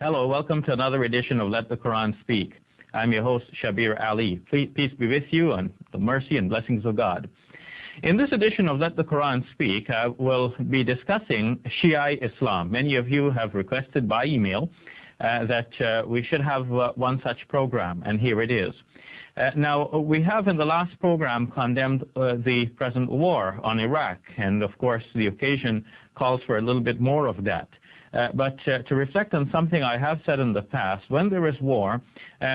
Hello, welcome to another edition of Let the Quran Speak. I'm your host, Shabir Ally. Peace be with you and the mercy and blessings of God. In this edition of Let the Quran Speak, I will be discussing Shia Islam. Many of you have requested by email that we should have one such program, and here it is. Now, we have in the last program condemned the present war on Iraq, and of course the occasion calls for a little bit more of that. But to reflect on something I have said in the past, when there is war,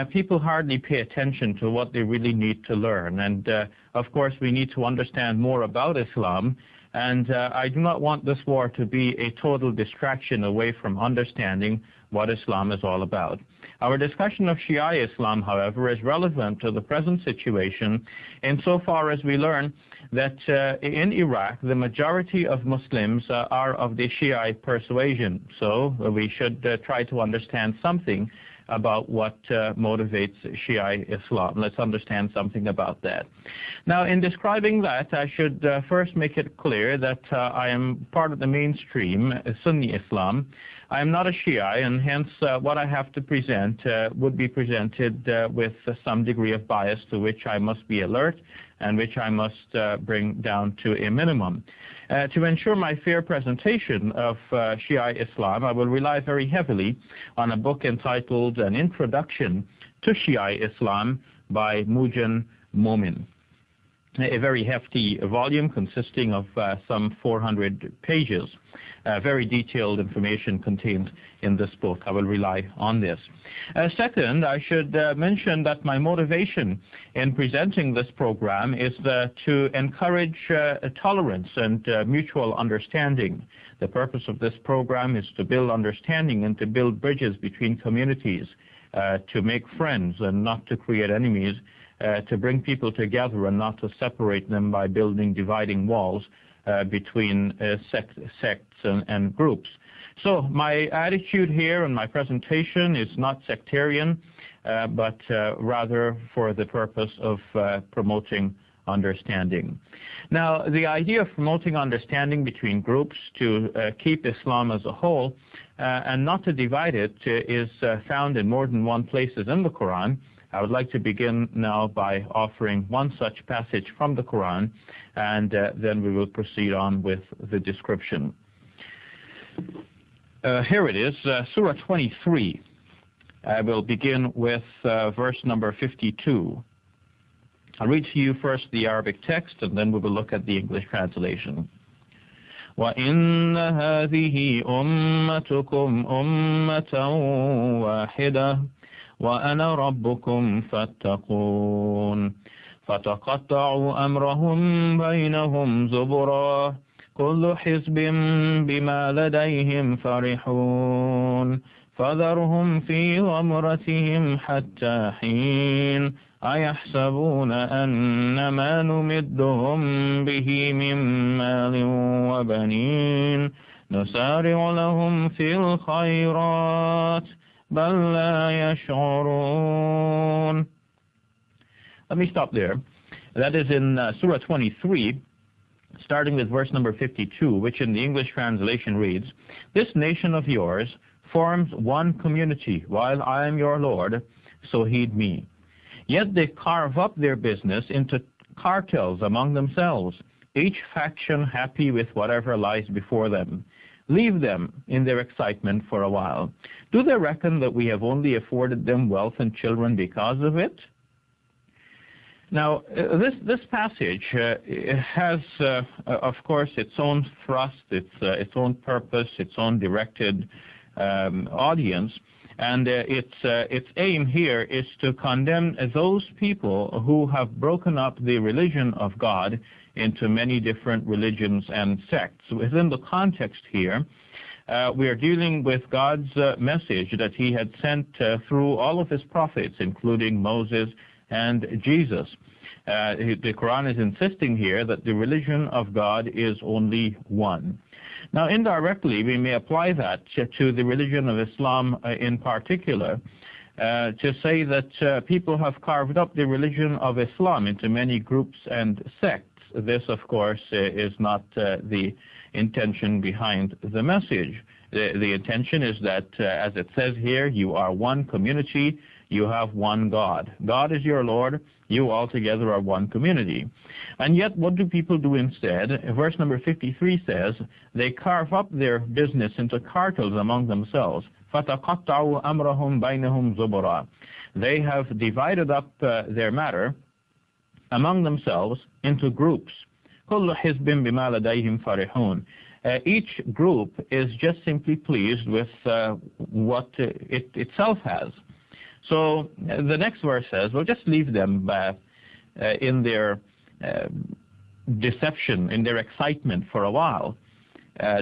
people hardly pay attention to what they really need to learn. And of course, we need to understand more about Islam. And I do not want this war to be a total distraction away from understanding what Islam is all about. Our discussion of Shia Islam, however, is relevant to the present situation insofar as we learn that in Iraq, the majority of Muslims are of the Shia persuasion. So we should try to understand something about what motivates Shia Islam. Let's understand something about that. Now, in describing that, I should first make it clear that I am part of the mainstream Sunni Islam. I am not a Shia, and hence what I have to present would be presented with some degree of bias to which I must be alert and which I must bring down to a minimum. To ensure my fair presentation of Shia Islam, I will rely very heavily on a book entitled An Introduction to Shia Islam by Mujan Momin, a very hefty volume consisting of some 400 pages. Very detailed information contained in this book. I will rely on this. Second, I should mention that my motivation in presenting this program is to encourage tolerance and mutual understanding. The purpose of this program is to build understanding and to build bridges between communities, to make friends and not to create enemies, to bring people together and not to separate them by building dividing walls between sects and groups. So my attitude here and my presentation is not sectarian, but rather for the purpose of promoting understanding. Now, the idea of promoting understanding between groups to keep Islam as a whole and not to divide it is found in more than one places in the Quran. I would like to begin now by offering one such passage from the Quran, and then we will proceed on with the description. Here it is, Surah 23. I will begin with verse number 52. I'll read to you first the Arabic text, and then we will look at the English translation. وَإِنَّ هَذِهِ أُمَّتُكُمْ أُمَّةً وَاحِدَةً وَأَنَا رَبُّكُمْ فَاتَّقُونَ فَتَقَطَّعُوا أَمْرَهُمْ بَيْنَهُمْ زُبُرًا كُلُّ حِزْبٍ بِمَا لَدَيْهِمْ فَرِحُونَ فَذَرْهُمْ فِي غَمْرَتِهِمْ حَتَّى حِينٍ أَيَحْسَبُونَ أَنَّمَا نُمِدُّهُمْ بِهِ مِنْ مَالٍ وَبَنِينَ نُسَارِعُ لَهُمْ فِي الْخَيْرَاتِ بَلْ لَا يَشْعُرُونَ. Let me stop there. That is in Surah 23, starting with verse number 52, which in the English translation reads, "This nation of yours forms one community, while I am your Lord, so heed me. Yet they carve up their business into cartels among themselves, each faction happy with whatever lies before them. Leave them in their excitement for a while. Do they reckon that we have only afforded them wealth and children because of it?" Now, this passage has, of course, its own thrust, its own purpose, its own directed audience, and its aim here is to condemn those people who have broken up the religion of God into many different religions and sects. Within the context here, we are dealing with God's message that he had sent through all of his prophets, including Moses and Jesus. The Quran is insisting here that the religion of God is only one. Now, indirectly, we may apply that to the religion of Islam in particular, to say that people have carved up the religion of Islam into many groups and sects. This, of course, is not the intention behind the message. The intention is that, as it says here, you are one community, you have one God. God is your Lord, you altogether are one community. And yet, what do people do instead? Verse number 53 says, they carve up their business into cartels among themselves. فَتَقَطَّعُوا أَمْرَهُمْ بَيْنَهُمْ زُبُرًا. They have divided up their matter among themselves into groups. كُلُّ حِزْبٍ بِمَا لَدَيْهِمْ فَرِحُونَ. Each group is just simply pleased with what it itself has. So the next verse says, well, just leave them in their deception, in their excitement for a while.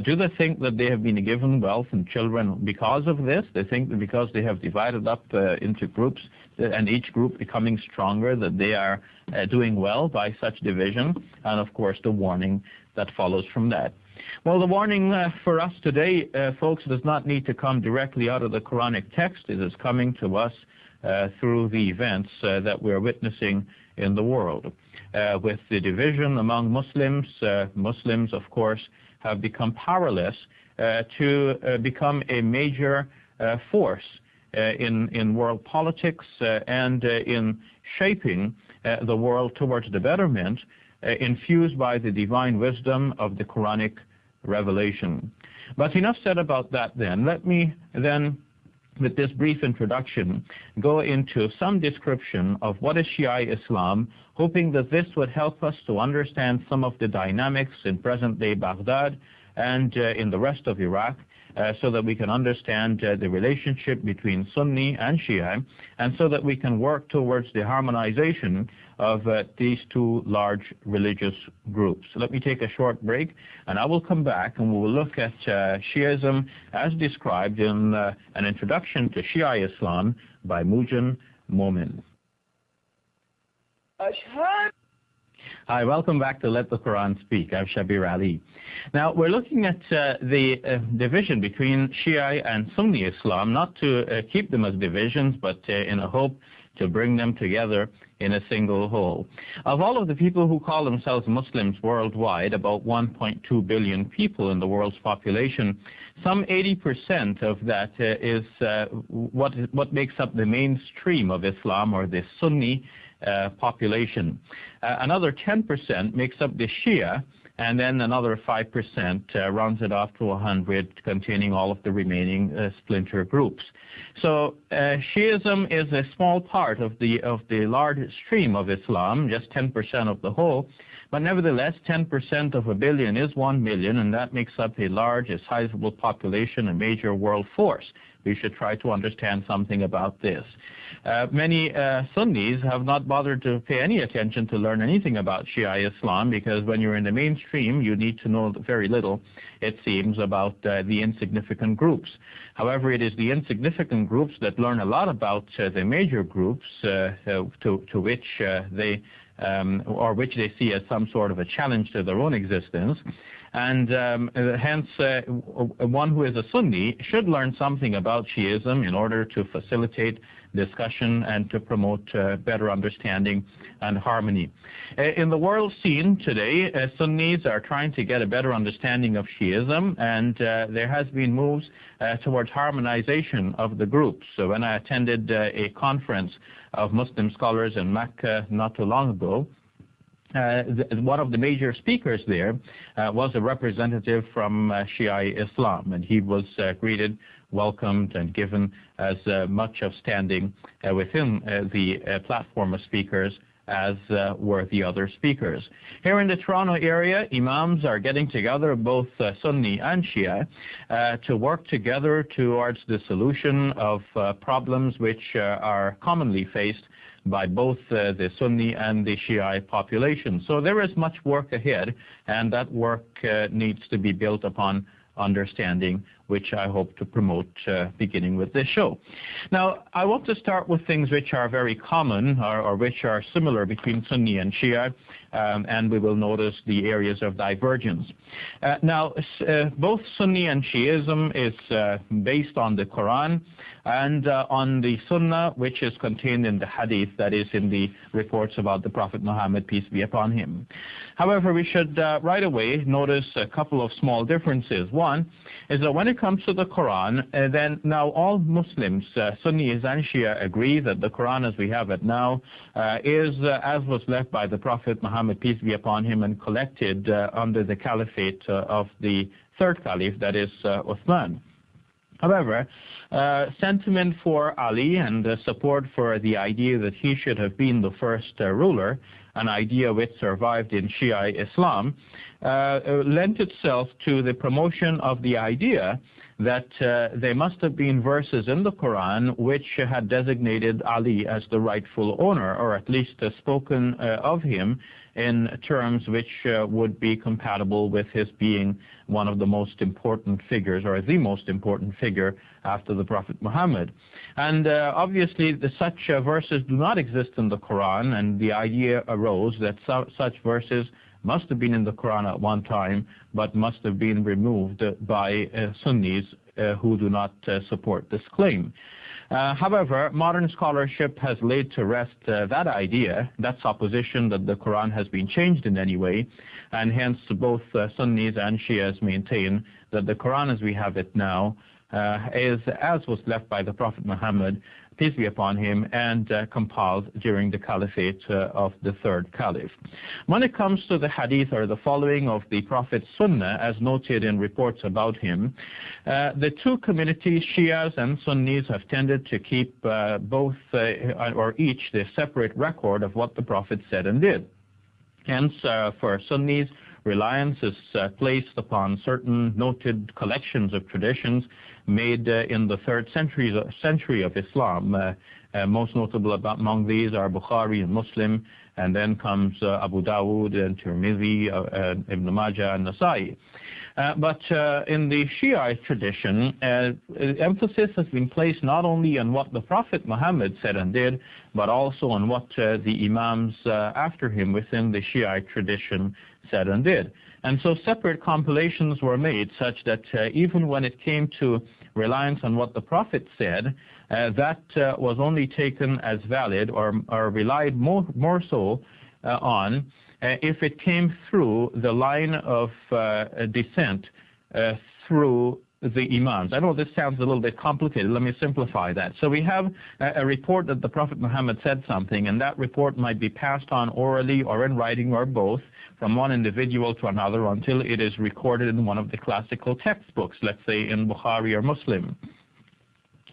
Do they think that they have been given wealth and children because of this? They think that because they have divided up into groups and each group becoming stronger, that they are doing well by such division. And of course, the warning that follows from that. Well, the warning for us today, folks, does not need to come directly out of the Quranic text. It is coming to us through the events that we're witnessing in the world. With the division among Muslims, Muslims, of course, have become powerless to become a major force in world politics and in shaping the world towards the betterment infused by the divine wisdom of the Quranic revelation. But enough said about that then. Let me then, with this brief introduction, go into some description of what is Shia Islam, hoping that this would help us to understand some of the dynamics in present-day Baghdad and in the rest of Iraq, so that we can understand the relationship between Sunni and Shia, and so that we can work towards the harmonization of these two large religious groups. So let me take a short break, and I will come back and we will look at Shiism as described in an introduction to Shia Islam by Mujan Momin. Hi, welcome back to Let the Quran Speak. I'm Shabir Ally. Now, we're looking at the division between Shia and Sunni Islam, not to keep them as divisions, but in a hope to bring them together in a single whole. Of all of the people who call themselves Muslims worldwide, about 1.2 billion people in the world's population, some 80% of that is what makes up the mainstream of Islam, or the Sunni population. Another 10% makes up the Shia, and then another 5% rounds it off to 100, containing all of the remaining splinter groups. So Shiism is a small part of the large stream of Islam, just 10% of the whole. But nevertheless, 10% of a billion is 1 million, and that makes up a large, a sizable population, a major world force. We should try to understand something about this. Many Sunnis have not bothered to pay any attention to learn anything about Shia Islam, because when you're in the mainstream, you need to know very little, it seems, about the insignificant groups. However, it is the insignificant groups that learn a lot about the major groups to which they which they see as some sort of a challenge to their own existence. And hence, one who is a Sunni should learn something about Shiism in order to facilitate discussion and to promote better understanding and harmony. In the world scene today, Sunnis are trying to get a better understanding of Shiism, and there has been moves towards harmonization of the groups. So when I attended a conference of Muslim scholars in Mecca not too long ago, one of the major speakers there was a representative from Shia Islam, and he was greeted, welcomed, and given as much of standing within the platform of speakers as were the other speakers. Here in the Toronto area, imams are getting together, both Sunni and Shia, to work together towards the solution of problems which are commonly faced by both the Sunni and the Shia population. So there is much work ahead, and that work needs to be built upon understanding, which I hope to promote beginning with this show. Now, I want to start with things which are very common or which are similar between Sunni and Shia, and we will notice the areas of divergence. Now, both Sunni and Shiism is based on the Quran and on the Sunnah, which is contained in the Hadith, that is in the reports about the Prophet Muhammad, peace be upon him. However, we should right away notice a couple of small differences. One is that when it comes to the Quran, then now all Muslims, Sunnis and Shia, agree that the Quran as we have it now is as was left by the Prophet Muhammad, peace be upon him, and collected under the caliphate of the third caliph, that is Uthman. However, sentiment for Ali and support for the idea that he should have been the first ruler, an idea which survived in Shia Islam, lent itself to the promotion of the idea that there must have been verses in the Quran which had designated Ali as the rightful owner, or at least spoken of him in terms which would be compatible with his being one of the most important figures, or the most important figure after the Prophet Muhammad. And obviously such verses do not exist in the Quran, and the idea arose that such verses must have been in the Quran at one time, but must have been removed by Sunnis who do not support this claim. However, modern scholarship has laid to rest that idea, that supposition that the Quran has been changed in any way, and hence both Sunnis and Shias maintain that the Quran as we have it now is as was left by the Prophet Muhammad, peace be upon him, and compiled during the caliphate of the third caliph. When it comes to the hadith, or the following of the Prophet's sunnah, as noted in reports about him, the two communities, Shias and Sunnis, have tended to keep both or each the separate record of what the Prophet said and did. Hence, for Sunnis, reliance is placed upon certain noted collections of traditions made in the third century of Islam. Most notable among these are Bukhari and Muslim, and then comes Abu Dawud and Tirmidhi, Ibn Majah and Nasa'i. But in the Shiite tradition, emphasis has been placed not only on what the Prophet Muhammad said and did, but also on what the Imams after him within the Shiite tradition said and did. And so separate compilations were made such that even when it came to reliance on what the Prophet said, that was only taken as valid or relied more so on if it came through the line of descent through the Imams. I know this sounds a little bit complicated. Let me simplify that. So we have a report that the Prophet Muhammad said something, and that report might be passed on orally or in writing or both from one individual to another until it is recorded in one of the classical textbooks, let's say in Bukhari or Muslim.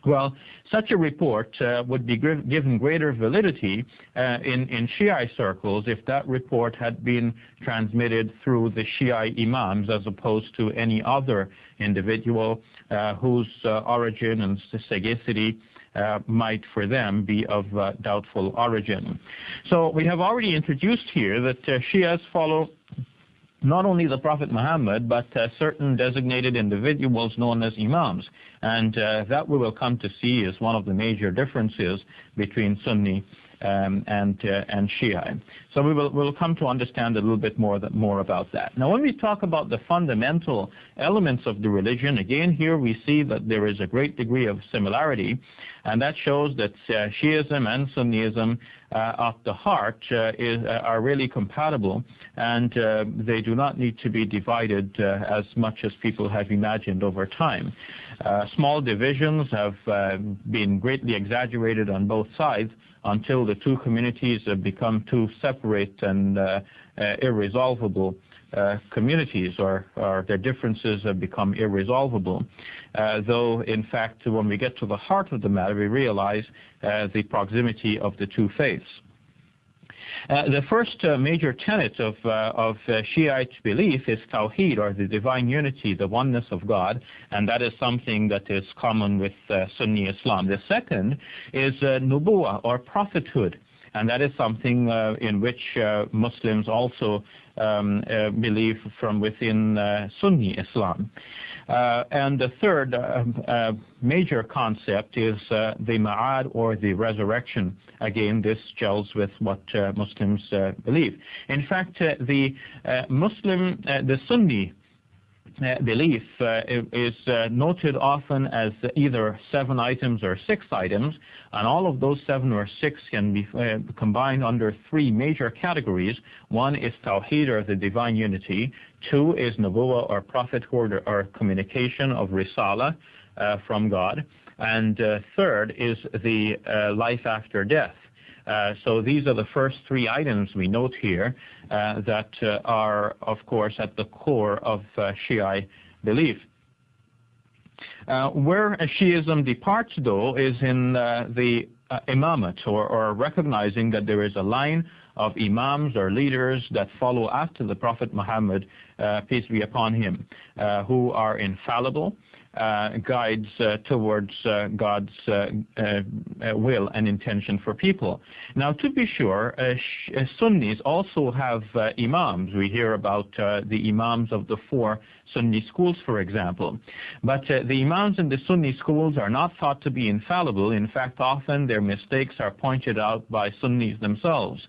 Well, such a report would be given greater validity in Shiite circles if that report had been transmitted through the Shiite Imams as opposed to any other individual whose origin and sagacity might for them be of doubtful origin. So we have already introduced here that Shias follow not only the Prophet Muhammad, but certain designated individuals known as Imams. And that we will come to see is one of the major differences between Sunni and Shia. So we'll come to understand a little bit more about that. Now, when we talk about the fundamental elements of the religion, again, here we see that there is a great degree of similarity, and that shows that Shiism and Sunnism at the heart are really compatible, and they do not need to be divided as much as people have imagined over time. Small divisions have been greatly exaggerated on both sides until the two communities have become two separate and irresolvable communities, or their differences have become irresolvable. Though, in fact, when we get to the heart of the matter, we realize the proximity of the two faiths. The first major tenet of Shiite belief is Tawheed, or the divine unity, the oneness of God, and that is something that is common with Sunni Islam. The second is Nubuwah, or prophethood, and that is something in which Muslims also believe from within Sunni Islam. And the third major concept is the Ma'ad, or the resurrection. Again, this gels with what Muslims believe. In fact, the Sunni belief is noted often as either 7 items or 6 items, and all of those 7 or 6 can be combined under 3 major categories. 1 is Tawheed, or the divine unity. 2 is Nubuwwah, or prophethood, or communication of Risala from God. And 3rd is the life after death. So these are the first 3 items we note here that are, of course, at the core of Shiite belief. Where Shiism departs, though, is in the imamate, or recognizing that there is a line of imams or leaders that follow after the Prophet Muhammad, peace be upon him, who are infallible, guides towards God's will and intention for people. Now, to be sure, Sunnis also have imams. We hear about the imams of the 4 Sunni schools, for example. But the imams in the Sunni schools are not thought to be infallible. In fact, often their mistakes are pointed out by Sunnis themselves.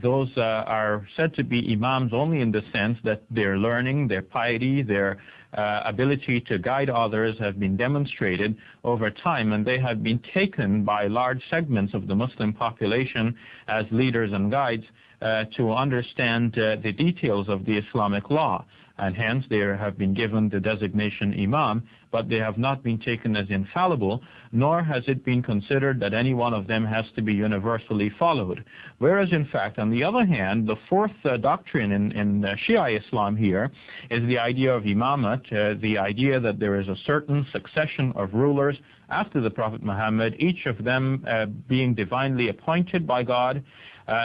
Those are said to be imams only in the sense that their learning, their piety, their ability to guide others have been demonstrated over time, and they have been taken by large segments of the Muslim population as leaders and guides to understand the details of the Islamic law. And hence they have been given the designation imam, but they have not been taken as infallible, nor has it been considered that any one of them has to be universally followed. Whereas, in fact, on the other hand, the 4th doctrine in Shia Islam here is the idea of imamate, the idea that there is a certain succession of rulers after the Prophet Muhammad, each of them being divinely appointed by God,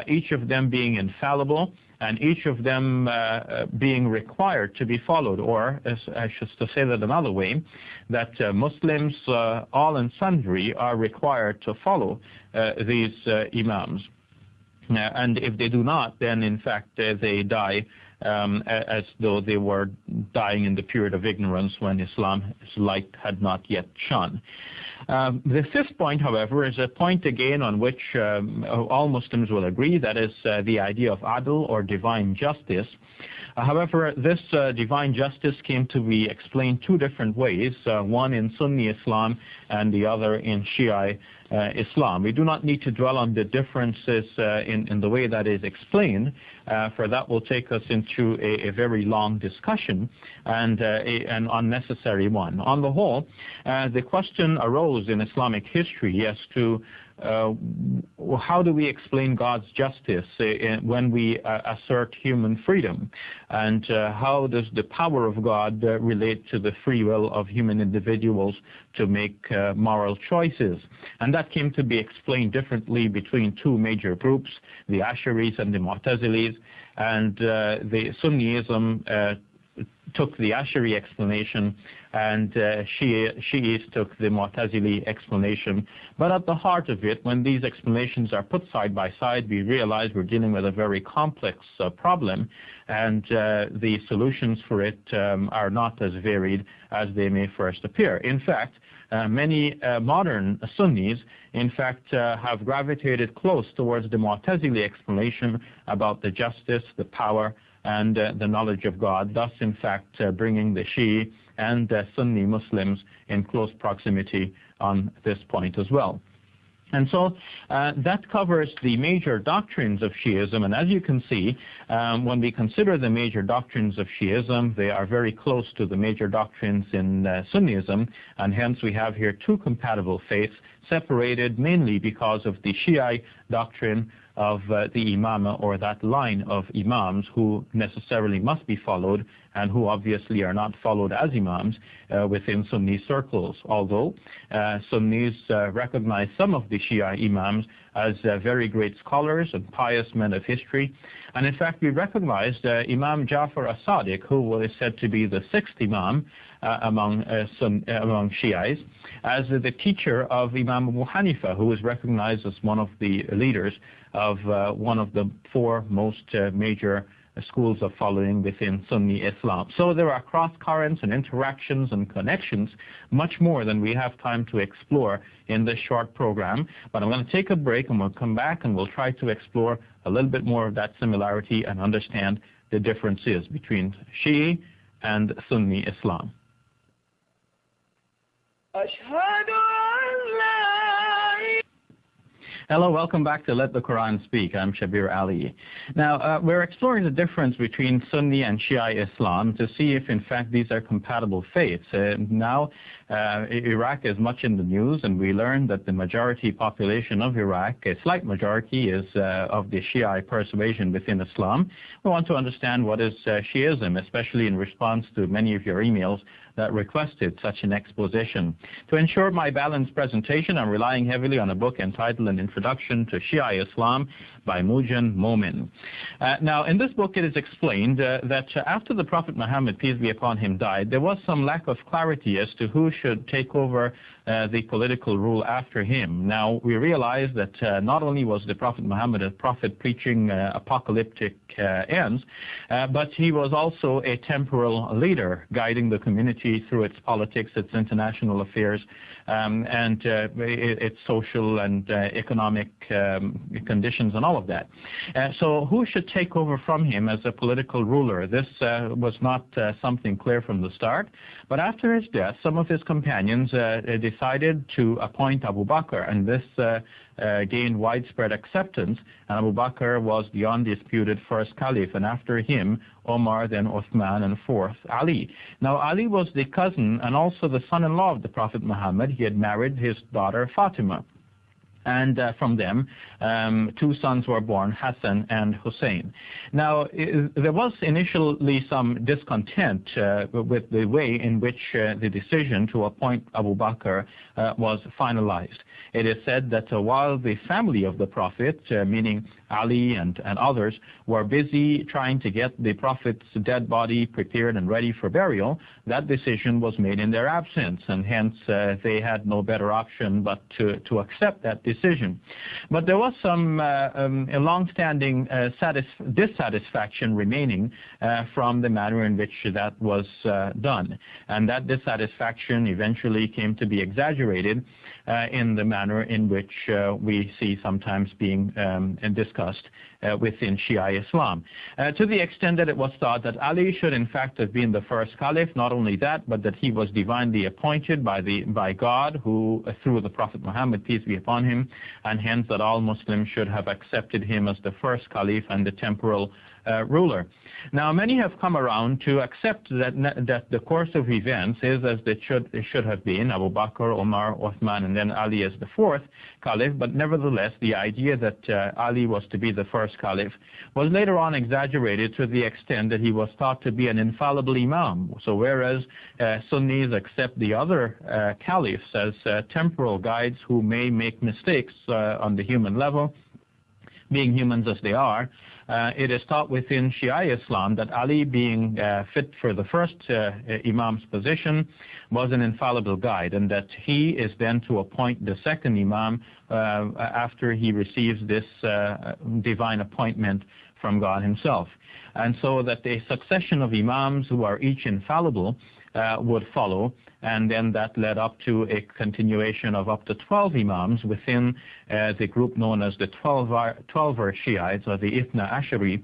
each of them being infallible, and each of them being required to be followed, or, as I should say that another way, that Muslims, all and sundry, are required to follow these imams. And if they do not, then in fact they die as though they were dying in the period of ignorance when Islam's light had not yet shone. The 5th point, however, is a point again on which all Muslims will agree, that is the idea of adl, or divine justice. However, this divine justice came to be explained 2 different ways, one in Sunni Islam and the other in Shia Islam. We do not need to dwell on the differences in the way that is explained, for that will take us into a very long discussion and an unnecessary one. On the whole, the question arose in Islamic history as to how do we explain God's justice when we assert human freedom, and how does the power of God relate to the free will of human individuals to make moral choices? And that came to be explained differently between 2 major groups, the Asharis and the Mu'tazilis, and the Sunnism took the Ashari explanation, and Shias took the Mu'tazili explanation. But at the heart of it, when these explanations are put side by side, we realize we're dealing with a very complex problem, and the solutions for it are not as varied as they may first appear. In fact, many modern Sunnis, in fact, have gravitated close towards the Mu'tazili explanation about the justice, the power, and the knowledge of God, thus, in fact, bringing the Shia and Sunni Muslims in close proximity on this point as well. And so that covers the major doctrines of Shiism. And as you can see, when we consider the major doctrines of Shiism, they are very close to the major doctrines in Sunnism. And hence we have here 2 compatible faiths, separated mainly because of the Shia doctrine of the imama, or that line of imams who necessarily must be followed and who obviously are not followed as imams within Sunni circles, although Sunnis recognize some of the Shia imams as very great scholars and pious men of history. And in fact, we recognize Imam Ja'far as-Sadiq, who is said to be the 6th imam among Shias, as the teacher of Imam Abu Hanifa, who is recognized as one of the leaders of one of the 4 most major schools of following within Sunni Islam. So there are cross currents and interactions and connections, much more than we have time to explore in this short program. But I'm going to take a break, and we'll come back and we'll try to explore a little bit more of that similarity and understand the differences between Shia and Sunni Islam. Hello, welcome back to Let the Quran Speak. I'm Shabir Ally. Now, we're exploring the difference between Sunni and Shia Islam to see if, in fact, these are compatible faiths. Now, Iraq is much in the news, and we learned that the majority population of Iraq, a slight majority, is of the Shia persuasion within Islam. We want to understand what is Shiism, especially in response to many of your emails that requested such an exposition. To ensure my balanced presentation, I'm relying heavily on a book entitled An Introduction to Shia Islam by Mujan Momin. Now, in this book, it is explained that after the Prophet Muhammad, peace be upon him, died, there was some lack of clarity as to who should take over the political rule after him. Now, we realize that not only was the Prophet Muhammad a prophet preaching apocalyptic ends, but he was also a temporal leader guiding the community through its politics, its international affairs, and its social and economic conditions and all of that. So who should take over from him as a political ruler? This was not something clear from the start, but after his death, some of his companions decided to appoint Abu Bakr, and this gained widespread acceptance, and Abu Bakr was the undisputed first caliph, and after him, Omar, then Uthman, and fourth, Ali. Now, Ali was the cousin and also the son-in-law of the Prophet Muhammad. He had married his daughter Fatima. And from them, two sons were born, Hassan and Hussein. Now, there was initially some discontent with the way in which the decision to appoint Abu Bakr was finalized. It is said that while the family of the Prophet, meaning Ali and others, were busy trying to get the Prophet's dead body prepared and ready for burial, that decision was made in their absence, and hence they had no better option but to accept that decision. But there was some long-standing dissatisfaction remaining from the manner in which that was done, and that dissatisfaction eventually came to be exaggerated in the manner in which we see sometimes being discussed within Shia Islam, to the extent that it was thought that Ali should in fact have been the first caliph. Not only that, but that he was divinely appointed by God, who through the Prophet Muhammad, peace be upon him, and hence that all Muslims should have accepted him as the first caliph and the temporal ruler. Now, many have come around to accept that the course of events is as it should have been, Abu Bakr, Omar, Uthman, and then Ali as the fourth caliph, but nevertheless, the idea that Ali was to be the first caliph was later on exaggerated to the extent that he was thought to be an infallible imam. So whereas Sunnis accept the other caliphs as temporal guides who may make mistakes on the human level, being humans as they are, it is taught within Shia Islam that Ali, being fit for the first imam's position, was an infallible guide, and that he is then to appoint the second imam after he receives this divine appointment from God himself. And so that a succession of imams who are each infallible would follow, and then that led up to a continuation of up to 12 imams within the group known as the 12er Shiites, or the Ithna Ashari,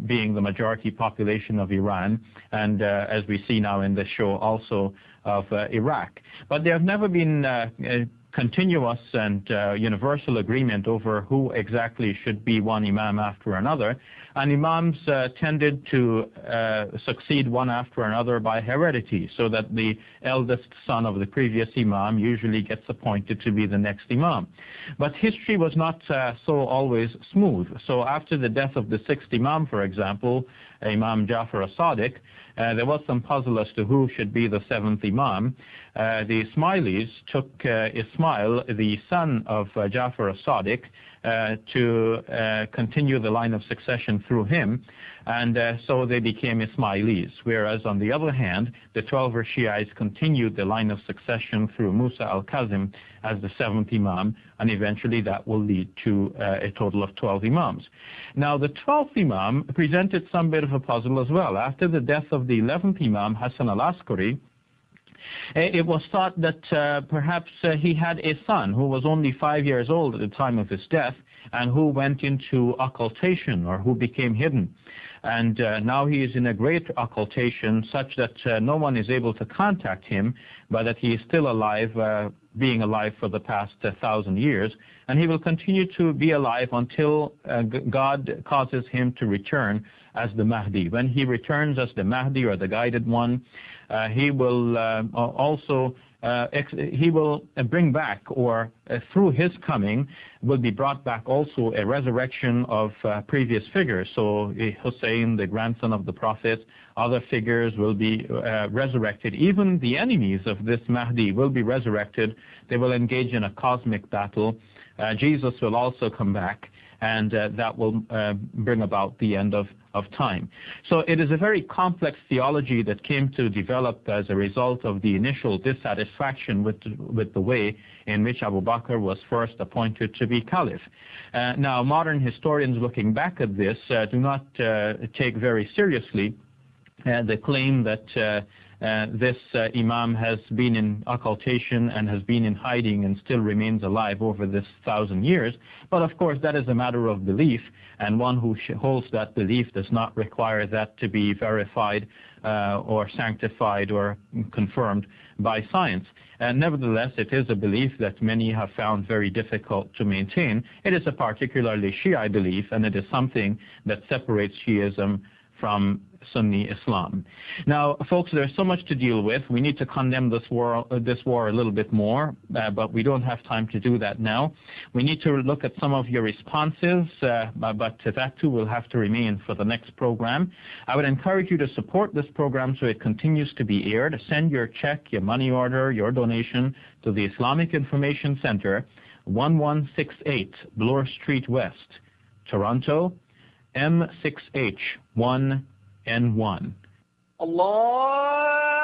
being the majority population of Iran, and as we see now in the show, also of Iraq. But there have never been continuous and universal agreement over who exactly should be one imam after another, and imams tended to succeed one after another by heredity, so that the eldest son of the previous imam usually gets appointed to be the next imam. But history was not so always smooth. So after the death of the sixth imam, for example, Imam Jafar as-Sadiq, there was some puzzle as to who should be the seventh imam. The Ismailis took Ismail, the son of Jafar as-Sadiq, to continue the line of succession through him, and so they became Ismailis. Whereas on the other hand, the 12er Shiites continued the line of succession through Musa al-Kazim as the seventh imam, and eventually that will lead to a total of 12 imams. Now, the 12th imam presented some bit of a puzzle as well. After the death of the 11th imam, Hassan al-Askari, It was thought that perhaps he had a son who was only 5 years old at the time of his death and who went into occultation, or who became hidden. And now he is in a great occultation such that no one is able to contact him, but that he is still alive, being alive for the past 1,000 years. And he will continue to be alive until God causes him to return as the Mahdi. When he returns as the Mahdi, or the guided one, he will he will bring back, or through his coming will be brought back also a resurrection of previous figures. So Hussein, the grandson of the Prophet, other figures will be resurrected. Even the enemies of this Mahdi will be resurrected. They will engage in a cosmic battle. Jesus will also come back, and that will bring about the end of time. So it is a very complex theology that came to develop as a result of the initial dissatisfaction with the way in which Abu Bakr was first appointed to be caliph. Now, modern historians looking back at this do not take very seriously the claim that this imam has been in occultation and has been in hiding and still remains alive over this 1,000 years. But of course, that is a matter of belief, and one who holds that belief does not require that to be verified or sanctified or confirmed by science. And nevertheless, it is a belief that many have found very difficult to maintain. It is a particularly Shia belief, and it is something that separates Shiism from Sunni Islam. Now, folks, there's so much to deal with. We need to condemn this war a little bit more, but we don't have time to do that now. We need to look at some of your responses, but that too will have to remain for the next program. I would encourage you to support this program so it continues to be aired. Send your check, your money order, your donation to the Islamic Information Center, 1168 Bloor Street West, Toronto, M6H1N1. Allah